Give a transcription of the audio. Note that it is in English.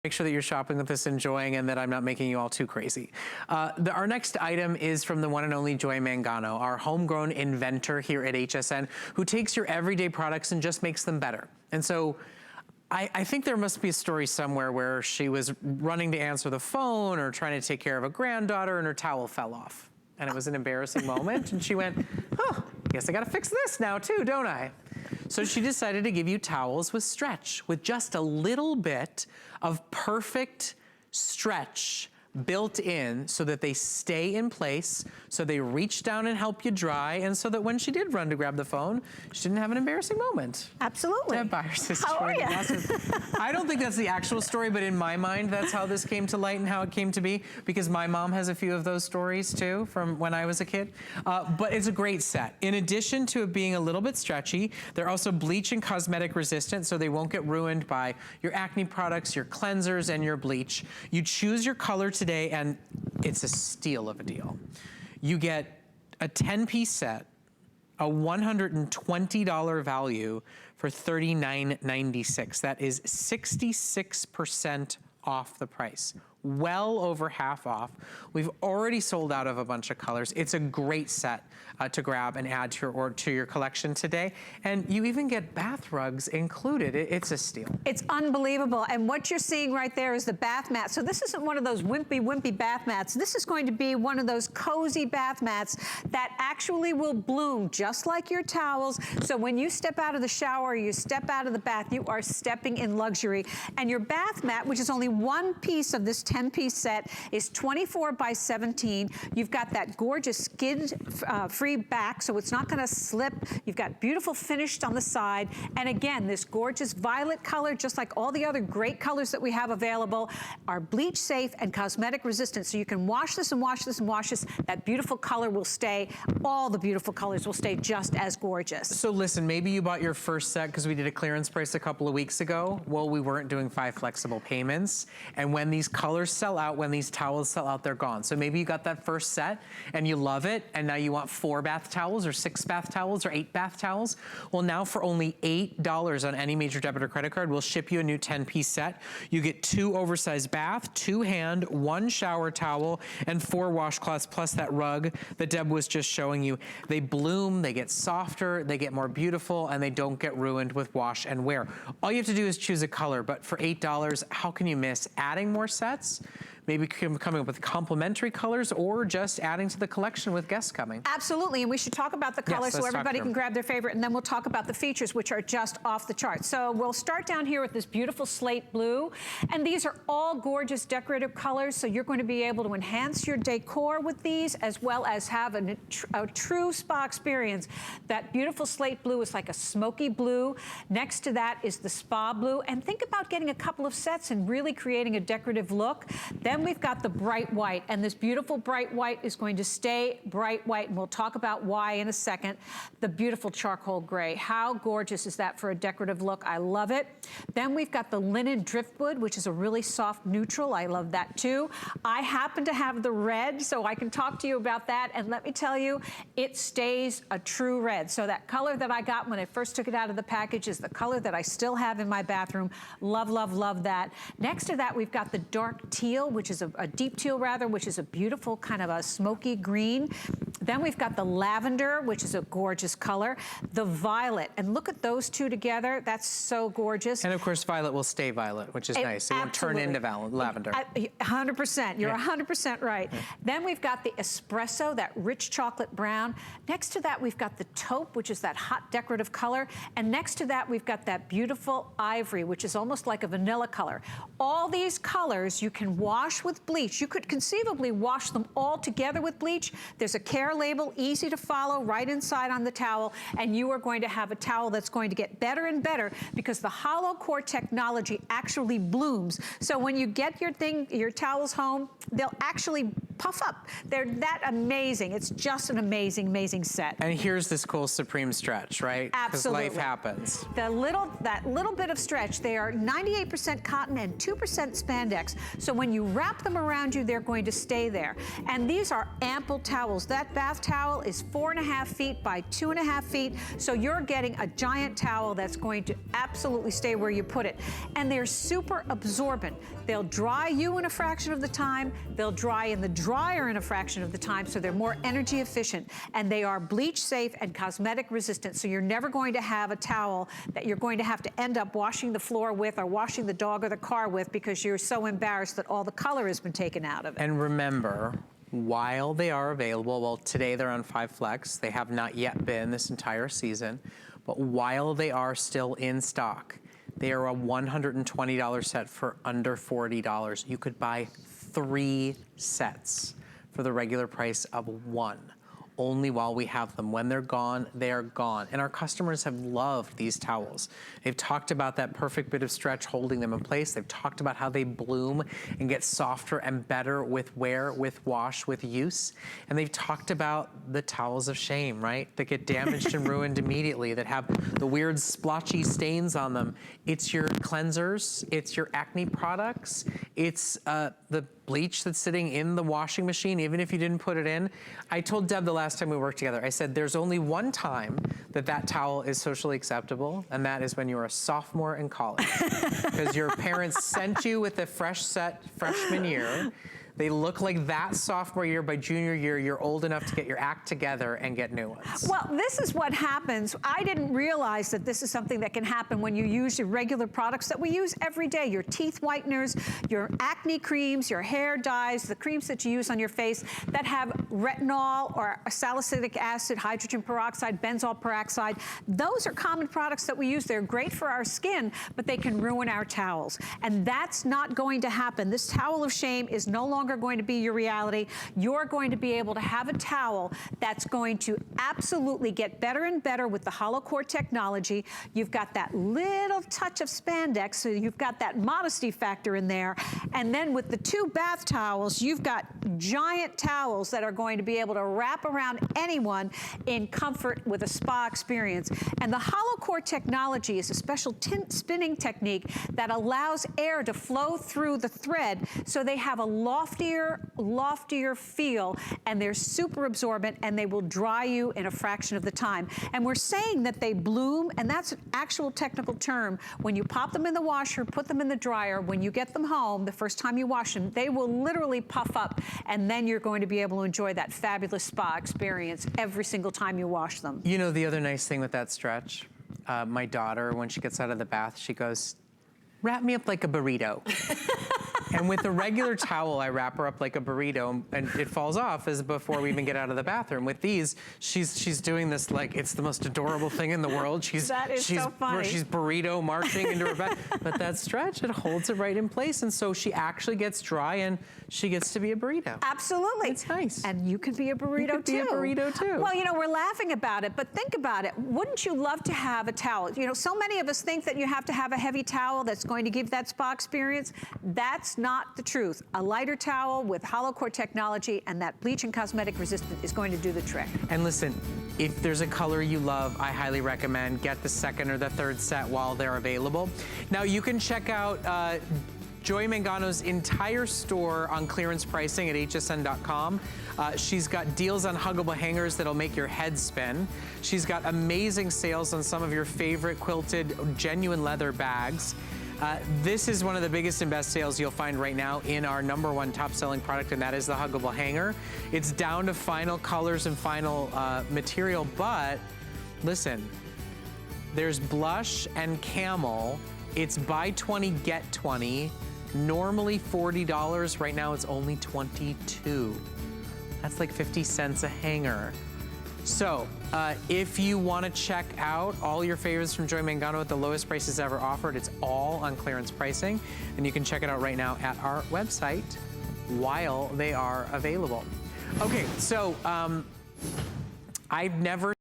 Make sure that you're shopping with us, enjoying, and that I'm not making you all too crazy. Our next item is from the one and only Joy Mangano, our homegrown inventor here at HSN, who takes your everyday products and just makes them better. And so I think there must be a story somewhere where she was running to answer the phone or trying to take care of a granddaughter and her towel fell off. And it was an embarrassing moment, and she went, oh, I guess I gotta fix this now too, don't I? So she decided to give you towels with stretch, with just a little bit of perfect stretch built in so that they stay in place, so they reach down and help you dry, and so that when she did run to grab the phone, she didn't have an embarrassing moment. Absolutely. Deb Byers is How are you? I don't think that's the actual story, but in my mind, that's how this came to light and how it came to be, because my mom has a few of those stories too from when I was a kid. But it's a great set. In addition to it being a little bit stretchy, they're also bleach and cosmetic resistant, so they won't get ruined by your acne products, your cleansers, and your bleach. You choose your color today, and it's a steal of a deal. You get a 10-piece set, a $120 value for $39.96. That is 66% off the price. Well over half off. We've already sold out of a bunch of colors. It's a great set to grab and add to your collection today. And you even get bath rugs included. It's a steal. It's unbelievable. And what you're seeing right there is the bath mat. So this isn't one of those wimpy bath mats. This is going to be one of those cozy bath mats that actually will bloom just like your towels. So when you step out of the shower, you step out of the bath, you are stepping in luxury. And your bath mat, which is only one piece of this 10-piece set, is 24 by 17. You've got that gorgeous skid-free back, so it's not gonna slip. You've got beautiful finished on the side. And again, this gorgeous violet color, just like all the other great colors that we have available, are bleach safe and cosmetic resistant. So you can wash this and wash this and wash this. That beautiful color will stay. All the beautiful colors will stay just as gorgeous. So listen, maybe you bought your first set because we did a clearance price a couple of weeks ago. Well, we weren't doing 5 flexible payments. And when these colors sell out, when these towels sell out, they're gone. So maybe you got that first set and you love it, and now you want 4 bath towels or 6 bath towels or 8 bath towels. Well, now for only $8 on any major debit or credit card, we'll ship you a new 10-piece set. You get 2 oversized bath, 2 hand, 1 shower towel, and 4 washcloths, plus that rug that Deb was just showing you. They bloom, they get softer, they get more beautiful, and they don't get ruined with wash and wear. All you have to do is choose a color, but for $8, how can you miss adding more sets? Maybe coming up with complementary colors, or just adding to the collection with guests coming. Absolutely, and we should talk about the colors, yes, so everybody can grab their favorite, and then we'll talk about the features, which are just off the charts. So we'll start down here with this beautiful slate blue, and these are all gorgeous decorative colors, so you're going to be able to enhance your decor with these, as well as have a true spa experience. That beautiful slate blue is like a smoky blue. Next to that is the spa blue, and think about getting a couple of sets and really creating a decorative look. Then we've got the bright white, and this beautiful bright white is going to stay bright white, and we'll talk about why in a second. The beautiful charcoal gray. How gorgeous is that for a decorative look? I love it. Then we've got the linen driftwood, which is a really soft neutral. I love that too. I happen to have the red, so I can talk to you about that, and let me tell you, it stays a true red. So that color that I got when I first took it out of the package is the color that I still have in my bathroom. Love, love, love that. Next to that, we've got the dark teal, which is a deep teal rather, which is a beautiful kind of a smoky green. Then we've got the lavender, which is a gorgeous color. The violet, and look at those two together. That's so gorgeous. And of course, violet will stay violet, which is nice. It won't turn into lavender. 100%, you're 100% right. Yeah. Then we've got the espresso, that rich chocolate brown. Next to that, we've got the taupe, which is that hot decorative color. And next to that, we've got that beautiful ivory, which is almost like a vanilla color. All these colors you can wash with bleach. You could conceivably wash them all together with bleach. There's a care label, easy to follow, right inside on the towel, and you are going to have a towel that's going to get better and better because the hollow core technology actually blooms. So when you get your towels home, they'll actually puff up. They're that amazing. It's just an amazing, amazing set. And here's this cool Supreme stretch, right? Absolutely. Because life happens. That little bit of stretch, they are 98% cotton and 2% spandex. So when you wrap them around you, they're going to stay there. And these are ample towels. That bath towel is 4.5 feet by 2.5 feet. So you're getting a giant towel that's going to absolutely stay where you put it. And they're super absorbent. They'll dry you in a fraction of the time. They'll dry in the dryer in a fraction of the time, so they're more energy efficient. And they are bleach safe and cosmetic resistant, so you're never going to have a towel that you're going to have to end up washing the floor with or washing the dog or the car with because you're so embarrassed that all the color has been taken out of it. And remember, while they are available, well, today they're on 5 Flex. They have not yet been this entire season, but while they are still in stock, they are a $120 set for under $40. You could buy 3 sets for the regular price of 1. Only while we have them. When they're gone, they are gone. And our customers have loved these towels. They've talked about that perfect bit of stretch holding them in place. They've talked about how they bloom and get softer and better with wear, with wash, with use. And they've talked about the towels of shame, right? That get damaged and ruined immediately, that have the weird splotchy stains on them. It's your cleansers, it's your acne products, it's the bleach that's sitting in the washing machine, even if you didn't put it in. I told Deb the last time we worked together, I said, there's only one time that that towel is socially acceptable, and that is when you're a sophomore in college. Because your parents sent you with a fresh set freshman year. They look like that sophomore year. By junior year, you're old enough to get your act together and get new ones. Well, this is what happens. I didn't realize that this is something that can happen when you use your regular products that we use every day. Your teeth whiteners, your acne creams, your hair dyes, the creams that you use on your face that have retinol or salicylic acid, hydrogen peroxide, benzoyl peroxide. Those are common products that we use. They're great for our skin, but they can ruin our towels. And that's not going to happen. This towel of shame is no longer going to be your reality. You're going to be able to have a towel that's going to absolutely get better and better with the hollow core technology. You've got that little touch of spandex, so you've got that modesty factor in there. And then with the 2 bath towels, you've got giant towels that are going to be able to wrap around anyone in comfort with a spa experience. And the hollow core technology is a special spinning technique that allows air to flow through the thread, so they have a loftier feel, and they're super absorbent, and they will dry you in a fraction of the time. And we're saying that they bloom, and that's an actual technical term. When you pop them in the washer, put them in the dryer, when you get them home, the first time you wash them, they will literally puff up, and then you're going to be able to enjoy that fabulous spa experience every single time you wash them. You know, the other nice thing with that stretch, my daughter, when she gets out of the bath, she goes, wrap me up like a burrito. And with a regular towel, I wrap her up like a burrito, and it falls off as before we even get out of the bathroom. With these, she's doing this like it's the most adorable thing in the world. That is so funny. She's burrito marching into her bath. But that stretch, it holds it right in place, and so she actually gets dry, and she gets to be a burrito. Absolutely. It's nice. And you can be a burrito, you could too. Be a burrito, too. Well, you know, we're laughing about it, but think about it. Wouldn't you love to have a towel? You know, so many of us think that you have to have a heavy towel that's going to give that spa experience. That's not the truth. A lighter towel with hollow core technology and that bleach and cosmetic resistant is going to do the trick. And listen, if there's a color you love, I highly recommend get the 2nd or the 3rd set while they're available. Now you can check out Joy Mangano's entire store on clearance pricing at hsn.com. She's got deals on huggable hangers that'll make your head spin. She's got amazing sales on some of your favorite quilted genuine leather bags. This is one of the biggest and best sales you'll find right now in our #1 top-selling product, and that is the huggable hanger. It's down to final colors and final material, but listen, there's blush and camel. It's buy 20, get 20. Normally $40, right now it's only $22. That's like 50 cents a hanger. So, if you want to check out all your favorites from Joy Mangano at the lowest prices ever offered, it's all on clearance pricing, and you can check it out right now at our website while they are available. Okay, so I've never